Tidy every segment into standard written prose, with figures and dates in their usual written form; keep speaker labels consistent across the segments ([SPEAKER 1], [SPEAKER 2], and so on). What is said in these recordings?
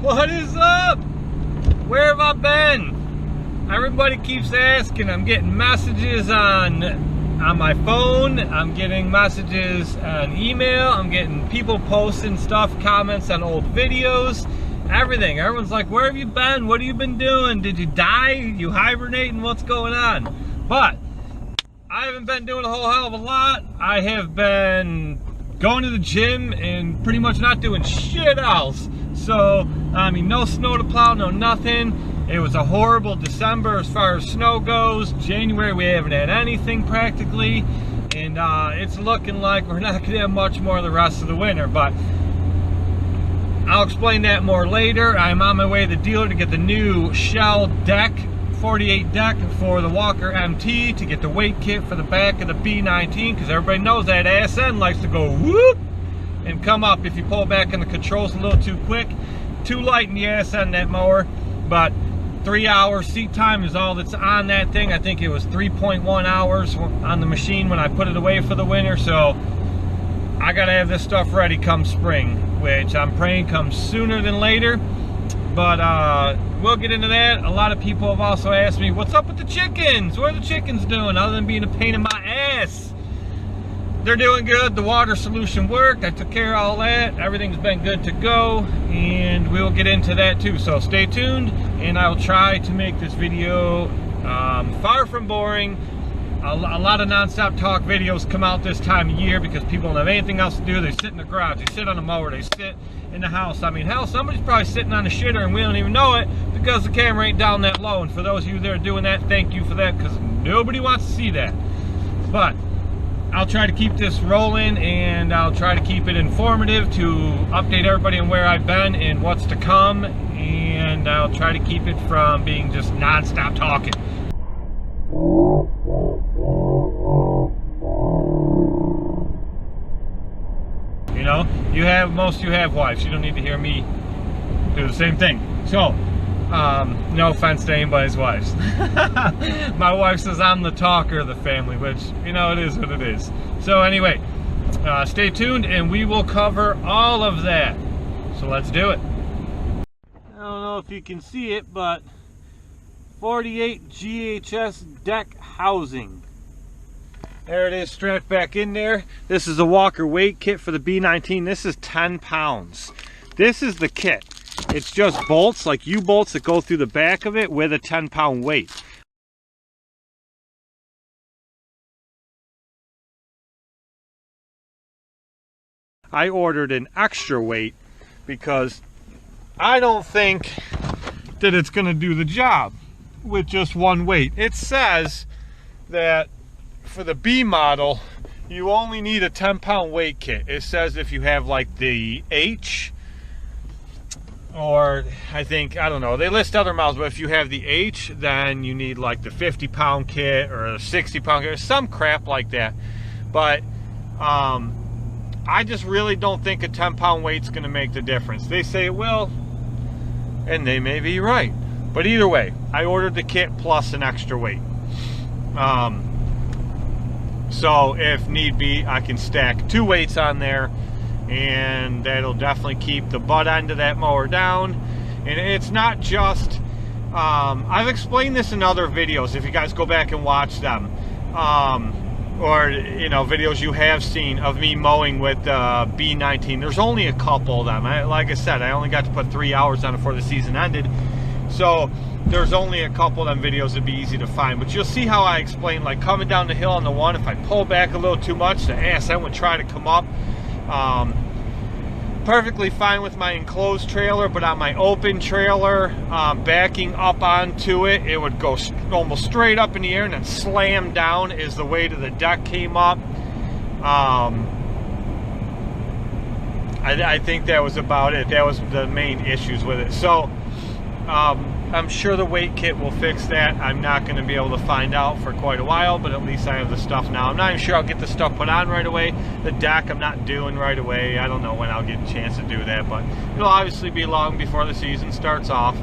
[SPEAKER 1] What is up? Where have I been? Everybody keeps asking. I'm getting messages on my phone. I'm getting messages on email. I'm getting people posting stuff, comments on old videos, everything. Everyone's like, where have you been? What have you been doing? Did you die? You hibernating? What's going on? But I haven't been doing a whole hell of a lot. I have been going to the gym and pretty much not doing shit else. So, I mean, no snow to plow, no nothing. It was a horrible December as far as snow goes. January, we haven't had anything practically. And it's looking like we're not going to have much more the rest of the winter. But I'll explain that more later. I'm on my way to the dealer to get the new shell deck, 48 deck for the Walker MT, to get the weight kit for the back of the B19, because everybody knows that ass end likes to go whoop and come up if you pull back in the controls a little too quick. Too light in the ass end, that mower. But 3 hours seat time is all that's on that thing. I think it was 3.1 hours on the machine when I put it away for the winter. So I gotta have this stuff ready come spring, which I'm praying comes sooner than later. But we'll get into that. A lot of people have also asked me, what's up with the chickens? What are the chickens doing other than being a pain in my ass? They're doing good. The water solution worked. I took care of all that. Everything's been good to go, and we'll get into that too. So stay tuned, and I'll try to make this video far from boring. A lot of non-stop talk videos come out this time of year because people don't have anything else to do. They sit in the garage, they sit on a mower, they sit in the house. I mean, hell, somebody's probably sitting on a shitter and we don't even know it because the camera ain't down that low. And for those of you that are doing that, thank you for that, because nobody wants to see that. But I'll try to keep this rolling, and I'll try to keep it informative to update everybody on where I've been and what's to come, and I'll try to keep it from being just non-stop talking. You know, most of you have wives. You don't need to hear me do the same thing. So, no offense to anybody's wives. My wife says I'm the talker of the family, which, you know, it is what it is. So anyway, stay tuned and we will cover all of that. So let's do it. I don't know if you can see it, but 48 GHS deck housing. There it is, strapped back in there. This is a Walker weight kit for the B19. This is 10 pounds. This is the kit. It's just bolts, like U-bolts that go through the back of it with a 10-pound weight. I ordered an extra weight because I don't think that it's going to do the job with just one weight. It says that for the B model, you only need a 10-pound weight kit. It says if you have like the H, or I don't know, they list other models, but if you have the H, then you need like the 50-pound kit or a 60-pound kit or some crap like that. But I just really don't think a 10-pound weight's going to make the difference. They say it will, and they may be right. But either way, I ordered the kit plus an extra weight. So if need be, I can stack 2 weights on there, and that'll definitely keep the butt end of that mower down. And it's not just I've explained this in other videos if you guys go back and watch them, or you know, videos you have seen of me mowing with B19. There's only a couple of them. Like I said, I only got to put 3 hours on it before the season ended, so there's only a couple of them videos that'd be easy to find. But you'll see how I explain, like coming down the hill on the one, if I pull back a little too much, the ass end would try to come up. Perfectly fine with my enclosed trailer, but on my open trailer, backing up onto it, it would go almost straight up in the air and then slam down as the weight of the deck came up. I think that was about it. That was the main issues with it. So I'm sure the weight kit will fix that. I'm not going to be able to find out for quite a while, but at least I have the stuff now. I'm not even sure I'll get the stuff put on right away. The deck I'm not doing right away. I don't know when I'll get a chance to do that, but it'll obviously be long before the season starts off.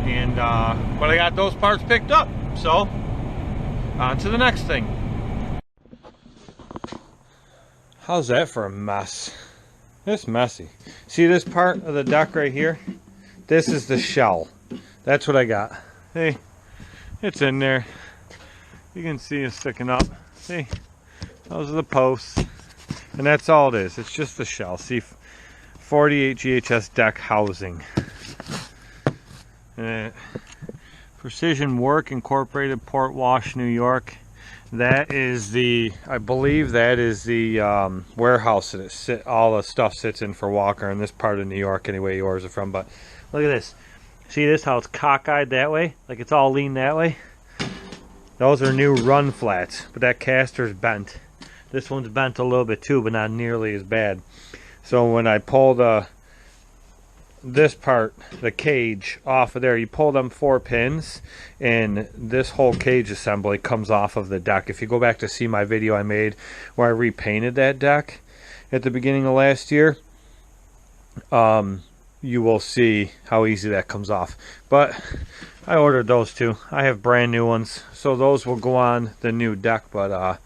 [SPEAKER 1] And but I got those parts picked up, so on to the next thing. How's that for a mess? It's messy. See this part of the deck right here? This is the shell. That's what I got. Hey, it's in there. You can see it sticking up. See, those are the posts. And that's all it is. It's just the shell. See, 48 GHS deck housing. Precision Work Incorporated, Port Wash, New York. That is the, I believe that is the warehouse that all the stuff sits in for Walker in this part of New York anyway he orders it from. But look at this. See this, how it's cockeyed that way? Like it's all lean that way? Those are new run flats, but that caster's bent. This one's bent a little bit too, but not nearly as bad. So when I pull this part, the cage, off of there, you pull them 4 pins, and this whole cage assembly comes off of the deck. If you go back to see my video I made where I repainted that deck at the beginning of last year, you will see how easy that comes off. But I ordered those too. I have brand new ones, so those will go on the new deck. But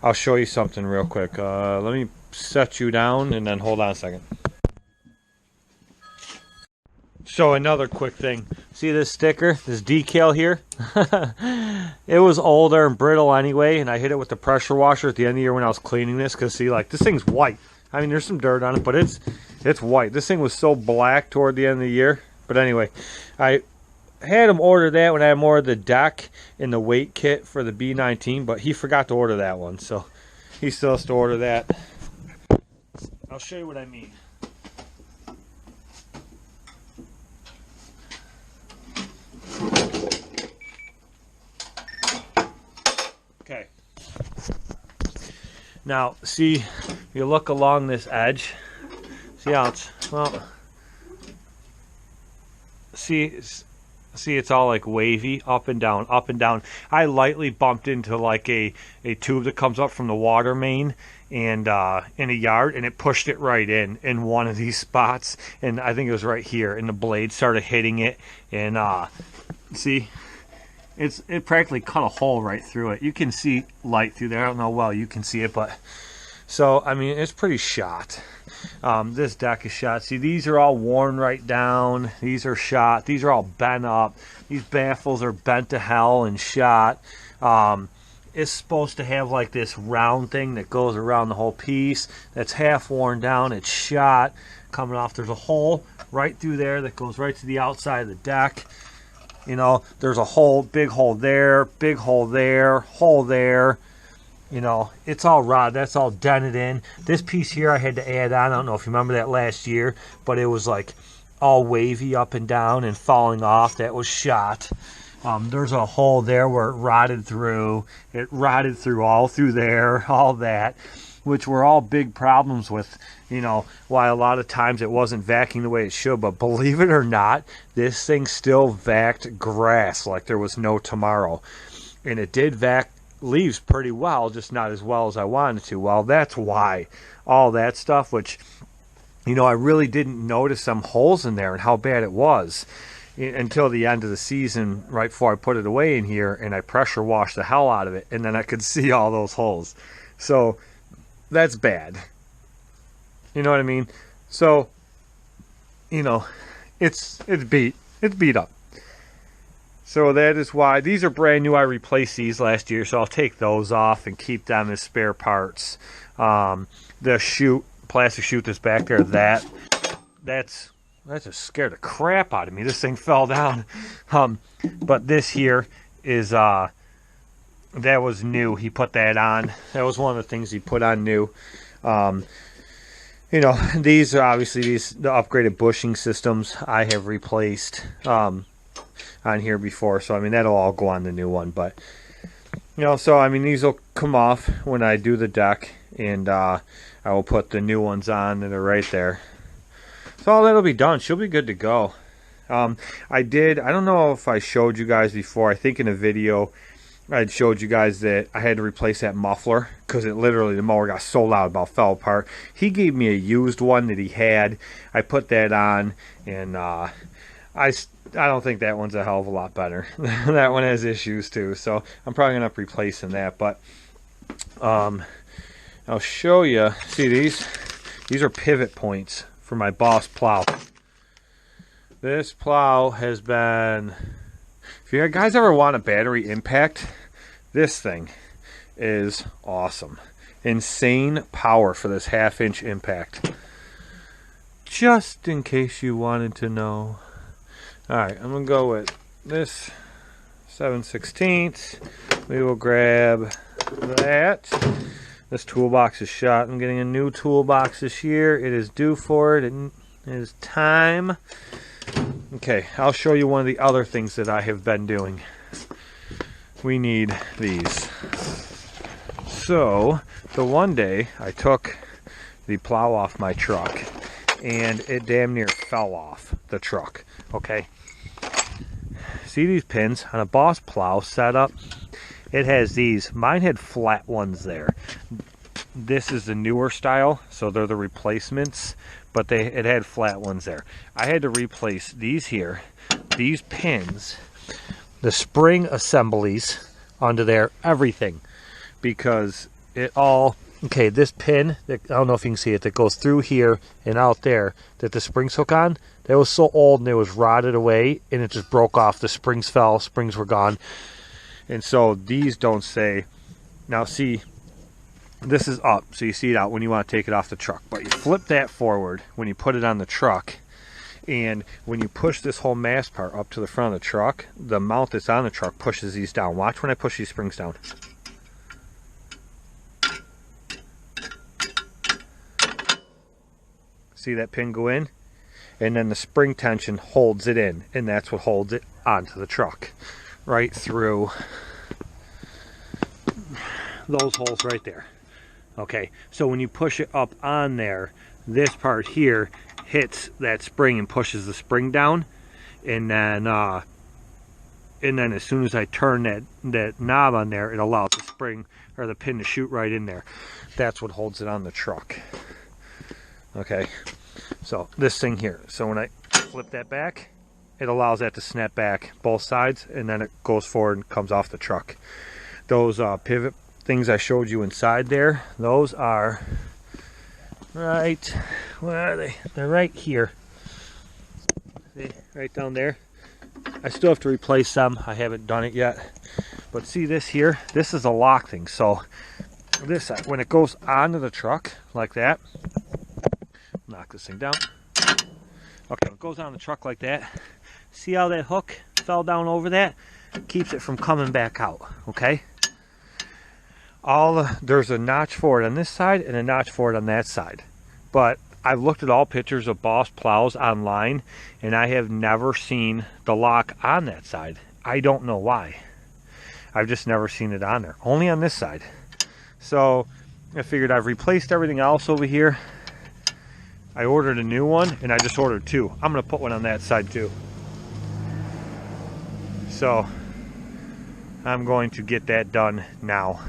[SPEAKER 1] I'll show you something real quick. Let me set you down and then hold on a second. So another quick thing. See this sticker, this decal here? It was older and brittle anyway, and I hit it with the pressure washer at the end of the year when I was cleaning this, because see, like, this thing's white. I mean, there's some dirt on it, but it's white. This thing was so black toward the end of the year. But anyway, I had him order that when I ordered the deck and the weight kit for the B19, but he forgot to order that one, so he still has to order that. I'll show you what I mean. Okay. Now, see, you look along this edge. See how it's, well, see it's all like wavy, up and down, up and down. I lightly bumped into like a tube that comes up from the water main and in a yard, and it pushed it right in one of these spots, and I think it was right here, and the blade started hitting it, and see, it practically cut a hole right through it. You can see light through there. I don't know how well you can see it, but so I mean, it's pretty shot. This deck is shot. See, these are all worn right down. These are shot. These are all bent up. These baffles are bent to hell and shot. It's supposed to have like this round thing that goes around the whole piece. That's half worn down. It's shot coming off. There's a hole right through there that goes right to the outside of the deck. You know, there's a hole, big hole there, big hole there, hole there. You know, it's all rod. That's all dented in. This piece here I had to add on. I don't know if you remember that last year, but it was like all wavy up and down and falling off. That was shot. There's a hole there where it rotted through. It rotted through all through there, all that, which were all big problems with, you know, why a lot of times it wasn't vacuuming the way it should. But believe it or not, this thing still vacuumed grass like there was no tomorrow. And it did vac leaves pretty well, just not as well as I wanted to. Well, that's why all that stuff, which, you know, I really didn't notice some holes in there and how bad it was until the end of the season, right before I put it away in here, and I pressure washed the hell out of it, and then I could see all those holes. So that's bad. You know what I mean? So, you know, it's beat up. So that is why these are brand new. I replaced these last year, so I'll take those off and keep them as spare parts. The chute, plastic chute that's back there, that just scared the crap out of me. This thing fell down. But this here is that was new. He put that on. That was one of the things he put on new. You know, these are obviously the upgraded bushing systems I have replaced on here before, so I mean that'll all go on the new one. But you know, so I mean these will come off when I do the deck, and I will put the new ones on that are right there. So all that'll be done. She'll be good to go. I don't know if I showed you guys before. I think in a video I had showed you guys that I had to replace that muffler because it literally, the mower got so loud about fell apart. He gave me a used one that he had. I put that on, and I don't think that one's a hell of a lot better. That one has issues too, so I'm probably going to end up replacing that. But I'll show you. See, these are pivot points for my Boss plow. This plow has been, if you guys ever want a battery impact, this thing is awesome. Insane power for this 1/2-inch impact. Just in case you wanted to know. Alright, I'm going to go with this 7/16. We will grab that. This toolbox is shot. I'm getting a new toolbox this year. It is due for it. It is time. Okay, I'll show you one of the other things that I have been doing. We need these. So, the one day I took the plow off my truck and it damn near fell off the truck. Okay. See these pins on a Boss plow setup? It has these. Mine had flat ones there. This is the newer style, so they're the replacements, but it had flat ones there. I had to replace these here, these pins, the spring assemblies onto there, everything, because it all, okay, this pin, I don't know if you can see it, that goes through here and out there, that the springs hook on, that was so old and it was rotted away, and it just broke off. The springs fell, springs were gone. And so these don't say, now see, this is up, so you see it out when you want to take it off the truck. But you flip that forward when you put it on the truck, and when you push this whole mast part up to the front of the truck, the mount that's on the truck pushes these down. Watch when I push these springs down. See that pin go in? And then the spring tension holds it in, and that's what holds it onto the truck. Right through those holes right there. Okay, so when you push it up on there, this part here hits that spring and pushes the spring down, and then as soon as I turn that knob on there, it allows the spring or the pin to shoot right in there. That's what holds it on the truck. Okay, so this thing here, so when I flip that back, it allows that to snap back both sides, and then it goes forward and comes off the truck. Those pivot things I showed you inside there, those are right, where are they? They're right here. See, right down there. I still have to replace them. I haven't done it yet. But see this here? This is a lock thing. So this, when it goes onto the truck like that, knock this thing down. Okay, when it goes on the truck like that, see how that hook fell down over that? Keeps it from coming back out, okay? There's a notch for it on this side and a notch for it on that side. But I've looked at all pictures of Boss plows online, and I have never seen the lock on that side. I don't know why. I've just never seen it on there. Only on this side. So I figured I've replaced everything else over here. I ordered a new one, and I just ordered two. I'm going to put one on that side too. So I'm going to get that done now.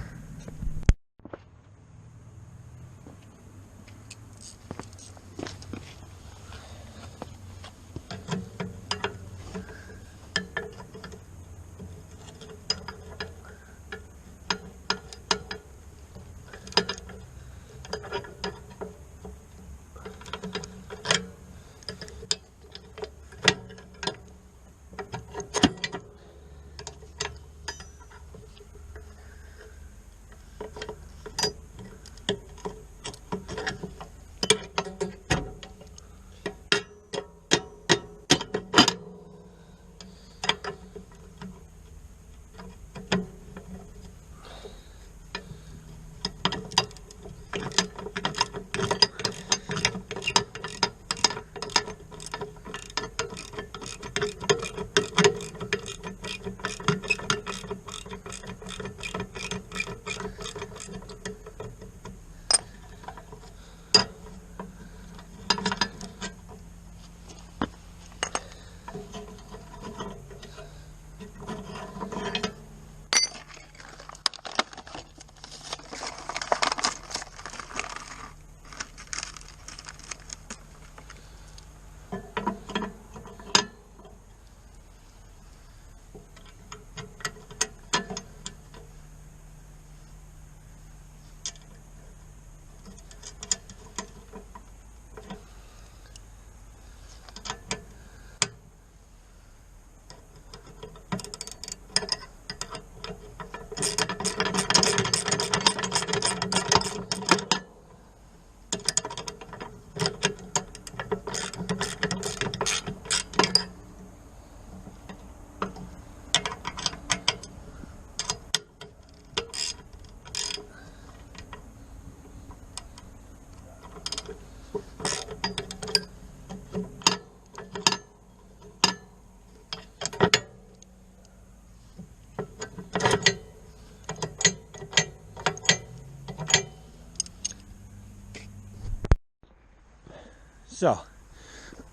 [SPEAKER 1] So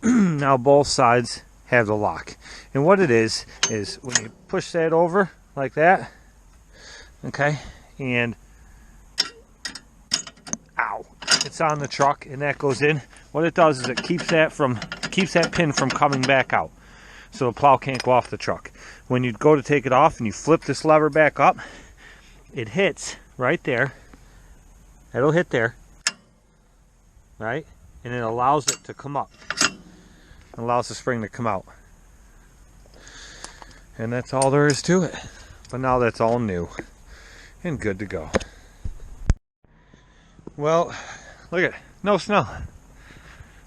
[SPEAKER 1] now both sides have the lock, and what it is when you push that over like that, okay, and ow, it's on the truck and that goes in. What it does is it keeps that pin from coming back out, so the plow can't go off the truck. When you go to take it off and you flip this lever back up, it hits right there. It'll hit there, right, and it allows it to come up. It allows the spring to come out, and that's all there is to it. But now that's all new and good to go. Well, look at, no snow.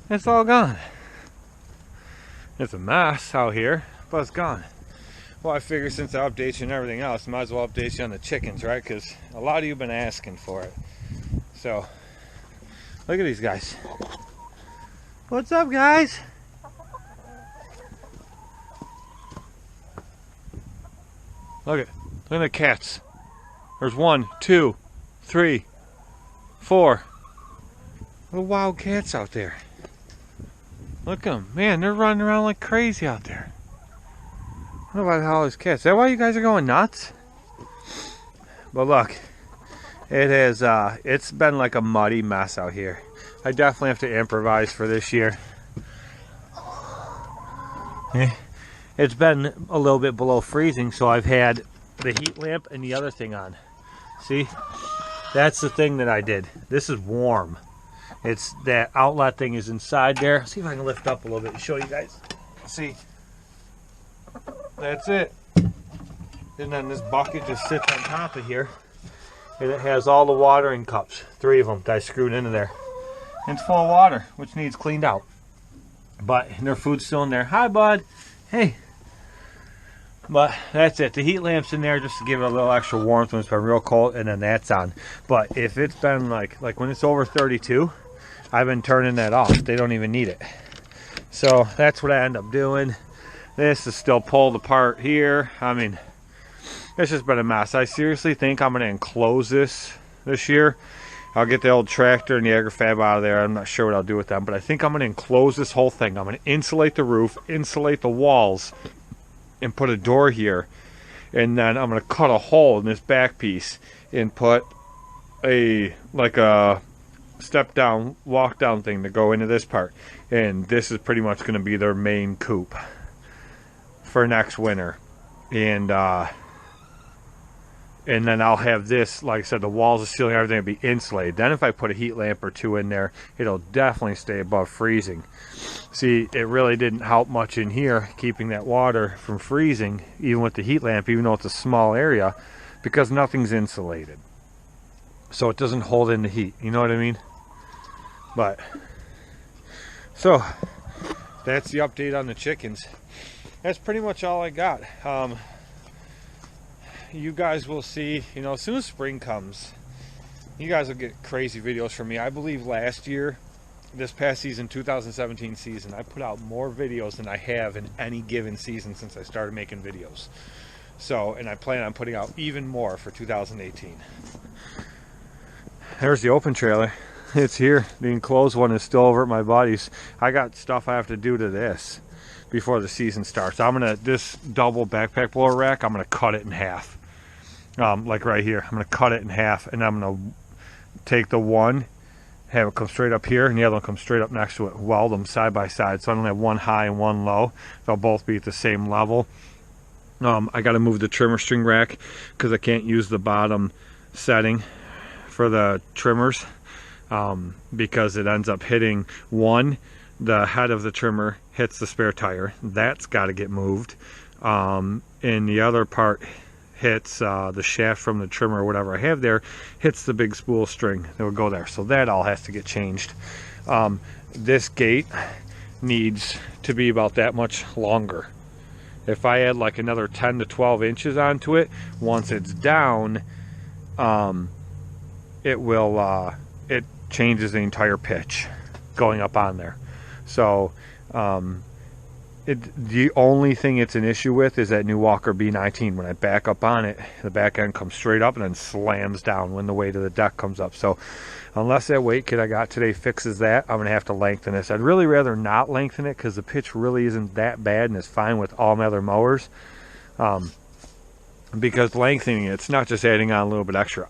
[SPEAKER 1] It's all gone. It's a mess out here, but it's gone. Well, I figure since I update you and everything else, I might as well update you on the chickens, right? Because a lot of you have been asking for it. So, look at these guys. What's up, guys? Look at the cats. There's 1, 2, 3, 4 little wild cats out there. Look at them. Man, they're running around like crazy out there. What about all these cats? Is that why you guys are going nuts? But look, it has it's been like a muddy mess out here. I definitely have to improvise for this year. It's been a little bit below freezing, so I've had the heat lamp and the other thing on. See? That's the thing that I did. This is warm. It's that outlet thing is inside there. See if I can lift up a little bit and show you guys. See? That's it. And then this bucket just sits on top of here. And it has all the watering cups. 3 of them that I screwed into there. And it's full of water, which needs cleaned out. But their food's still in there. Hi, bud. Hey. But that's it. The heat lamp's in there just to give it a little extra warmth when it's been real cold, and then that's on. But if it's been like when it's over 32, I've been turning that off. They don't even need it. So that's what I end up doing. This is still pulled apart here. I mean, it's just been a mess. I seriously think I'm going to enclose this year. I'll get the old tractor and the agrifab out of there. I'm not sure what I'll do with them, but I think I'm going to enclose this whole thing. I'm going to insulate the roof, insulate the walls, and put a door here, and then I'm going to cut a hole in this back piece and put a step down, walk down thing to go into this part, and this is pretty much going to be their main coop for next winter. And then I'll have this, like I said, the walls, the ceiling, everything will be insulated. Then if I put a heat lamp or 2 in there, it'll definitely stay above freezing. See, it really didn't help much in here, keeping that water from freezing, even with the heat lamp, even though it's a small area, because nothing's insulated. So it doesn't hold in the heat, you know what I mean? But, so, that's the update on the chickens. That's pretty much all I got. You guys will see, you know, as soon as spring comes, you guys will get crazy videos from me. I believe last year, this past season, 2017 season, I put out more videos than I have in any given season since I started making videos. So, and I plan on putting out even more for 2018. There's the open trailer. It's here. The enclosed one is still over at my buddy's. I got stuff I have to do to this before the season starts. This double backpack blower rack, I'm gonna cut it in half. Like right here, I'm gonna cut it in half, and I'm gonna take the one, have it come straight up here, and the other one come straight up next to it, weld them side by side, so I don't have one high and one low. They'll both be at the same level. I gotta move the trimmer string rack because I can't use the bottom setting for the trimmers, because it ends up hitting the head of the trimmer hits the spare tire. That's got to get moved, and the other part hits the shaft from the trimmer or whatever I have there, hits the big spool string that would go there, so that all has to get changed. This gate needs to be about that much longer. If I add like another 10 to 12 inches onto it, once it's down, it changes the entire pitch going up on there. So The only thing it's an issue with is that new Walker B19. When I back up on it, the back end comes straight up and then slams down when the weight of the deck comes up. So unless that weight kit I got today fixes that, I'm going to have to lengthen this. I'd really rather not lengthen it because the pitch really isn't that bad and it's fine with all my other mowers. Because lengthening it's not just adding on a little bit extra.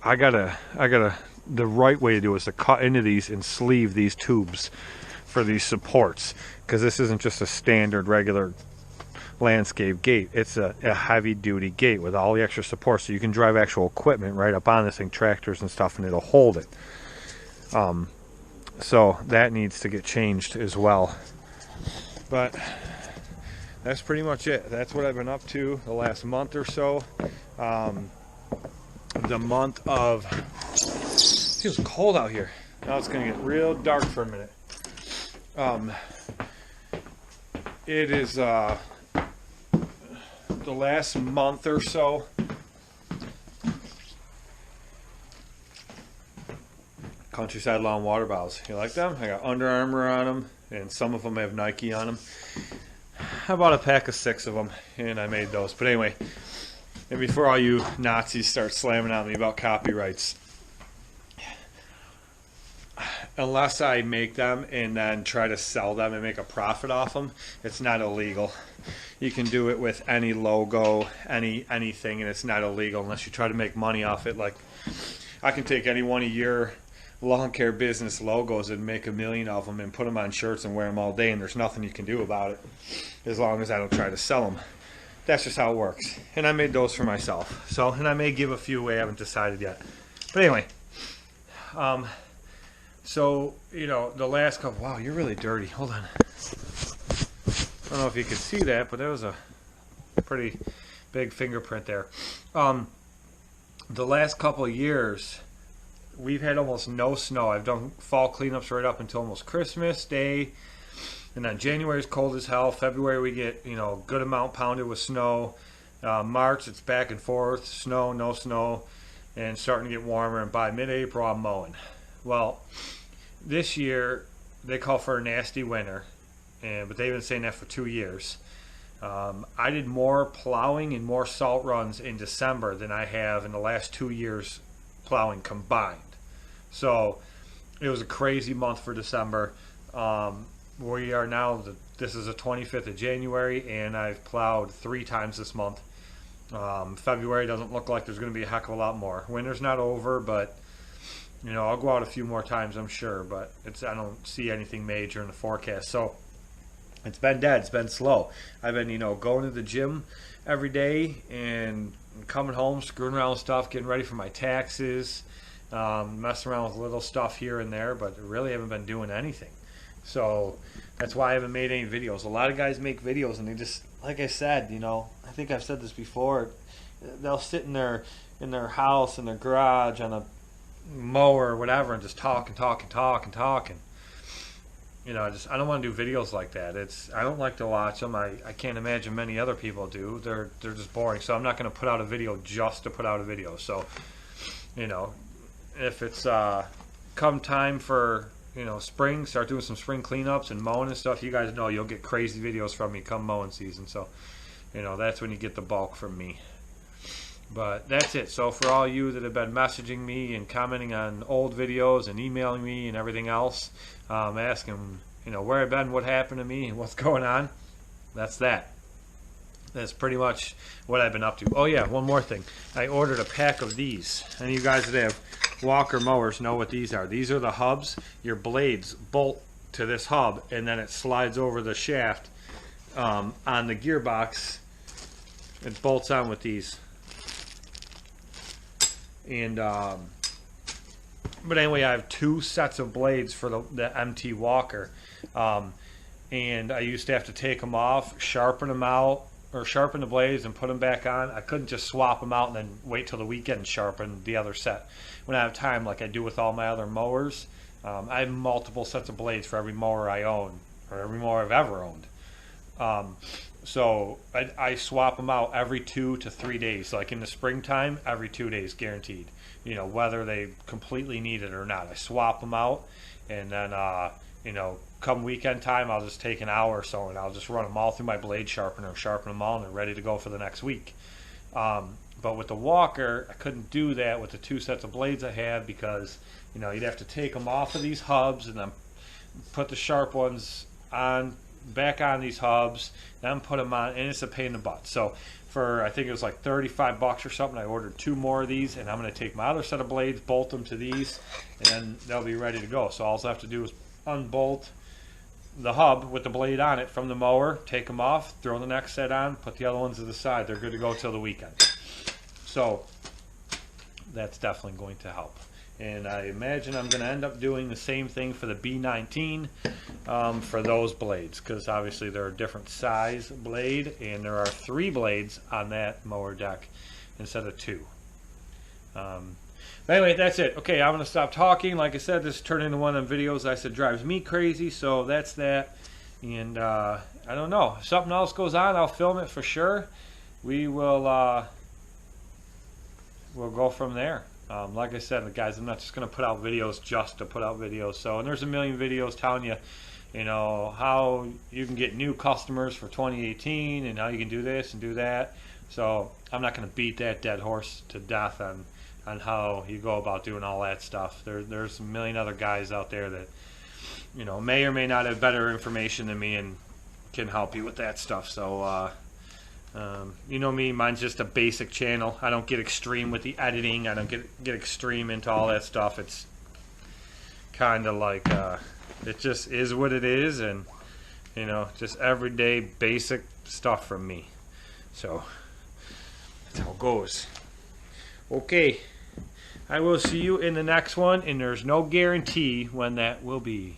[SPEAKER 1] The right way to do it is to cut into these and sleeve these tubes for these supports, because this isn't just a standard regular landscape gate. It's a heavy duty gate with all the extra support, so you can drive actual equipment right up on this thing, tractors and stuff, and it'll hold it. So that needs to get changed as well. But that's pretty much it. That's what I've been up to the last month or so. The month of, it feels cold out here. Now it's gonna get real dark for a minute. It is the last month or so. Countryside Lawn water bottles. You like them? I got Under Armour on them, and some of them have Nike on them. I bought a pack of 6 of them, and I made those. But anyway, and before all you Nazis start slamming on me about copyrights, unless I make them and then try to sell them and make a profit off them, it's not illegal. You can do it with any logo, anything, and it's not illegal unless you try to make money off it. Like, I can take any one of your lawn care business logos and make $1 million of them and put them on shirts and wear them all day, and there's nothing you can do about it as long as I don't try to sell them. That's just how it works. And I made those for myself. So, and I may give a few away, I haven't decided yet. But anyway, so, you know, the last couple, wow, you're really dirty. Hold on. I don't know if you can see that, but there was a pretty big fingerprint there. The last couple of years, we've had almost no snow. I've done fall cleanups right up until almost Christmas Day. And then January is cold as hell. February we get, you know, good amount pounded with snow. March it's back and forth, snow, no snow, and starting to get warmer. And by mid-April I'm mowing. Well, this year they call for a nasty winter, but they've been saying that for 2 years. I did more plowing and more salt runs in December than I have in the last 2 years plowing combined. So it was a crazy month for December. We are now, this is the 25th of January, and I've plowed 3 times this month. February doesn't look like there's going to be a heck of a lot more. Winter's not over, but you know, I'll go out a few more times, I'm sure, but I don't see anything major in the forecast. So it's been dead. It's been slow. I've been, you know, going to the gym every day and coming home, screwing around with stuff, getting ready for my taxes, messing around with little stuff here and there, but really haven't been doing anything. So that's why I haven't made any videos. A lot of guys make videos and they just, like I said, you know, I think I've said this before, they'll sit in their house, in their garage, on a mower or whatever, and just talk. You know, I don't want to do videos like that. I don't like to watch them. I can't imagine many other people do. They're just boring. So I'm not going to put out a video just to put out a video. So, you know, if it's come time for, you know, spring, start doing some spring cleanups and mowing and stuff, you guys know you'll get crazy videos from me come mowing season. So, you know, that's when you get the bulk from me. But that's it. So for all you that have been messaging me and commenting on old videos and emailing me and everything else, asking, you know, where I've been, what happened to me, and what's going on, that's that. That's pretty much what I've been up to. Oh yeah, one more thing. I ordered a pack of these. And you guys that have Walker mowers know what these are. These are the hubs. Your blades bolt to this hub, and then it slides over the shaft on the gearbox. It bolts on with these. And but anyway, I have 2 sets of blades for the MT Walker, and I used to have to take them off, sharpen them out, or sharpen the blades and put them back on. I couldn't just swap them out and then wait till the weekend and sharpen the other set when I have time, like I do with all my other mowers. I have multiple sets of blades for every mower I own, or every mower I've ever owned. So I swap them out every 2 to 3 days. Like in the springtime, every 2 days guaranteed. You know, whether they completely need it or not. I swap them out, and then you know, come weekend time, I'll just take an hour or so and I'll just run them all through my blade sharpener, sharpen them all, and they're ready to go for the next week. But with the walker, I couldn't do that with the 2 sets of blades I had, because you know, you'd have to take them off of these hubs and then put the sharp ones on back on these hubs, then put them on, and it's a pain in the butt. So for, I think it was like $35 or something, I ordered 2 more of these, and I'm going to take my other set of blades, bolt them to these, and then they'll be ready to go. So all I have to do is unbolt the hub with the blade on it from the mower, take them off, throw the next set on, put the other ones to the side. They're good to go till the weekend. So that's definitely going to help. And I imagine I'm going to end up doing the same thing for the B19 for those blades, because obviously they're a different size blade, and there are 3 blades on that mower deck instead of 2. But anyway, that's it. Okay, I'm going to stop talking. Like I said, this turned into one of them videos I said drives me crazy, so that's that. And I don't know. If something else goes on, I'll film it for sure. We will we'll go from there. Like I said, guys, I'm not just going to put out videos just to put out videos. So, and there's a million videos telling you, you know, how you can get new customers for 2018 and how you can do this and do that. So I'm not going to beat that dead horse to death on how you go about doing all that stuff. There's a million other guys out there that, you know, may or may not have better information than me and can help you with that stuff. So, you know me, mine's just a basic channel. I don't get extreme with the editing. I don't get extreme into all that stuff. It's kind of like it just is what it is, and you know, just everyday basic stuff from me. So that's how it goes. Okay, I will see you in the next one, and there's no guarantee when that will be.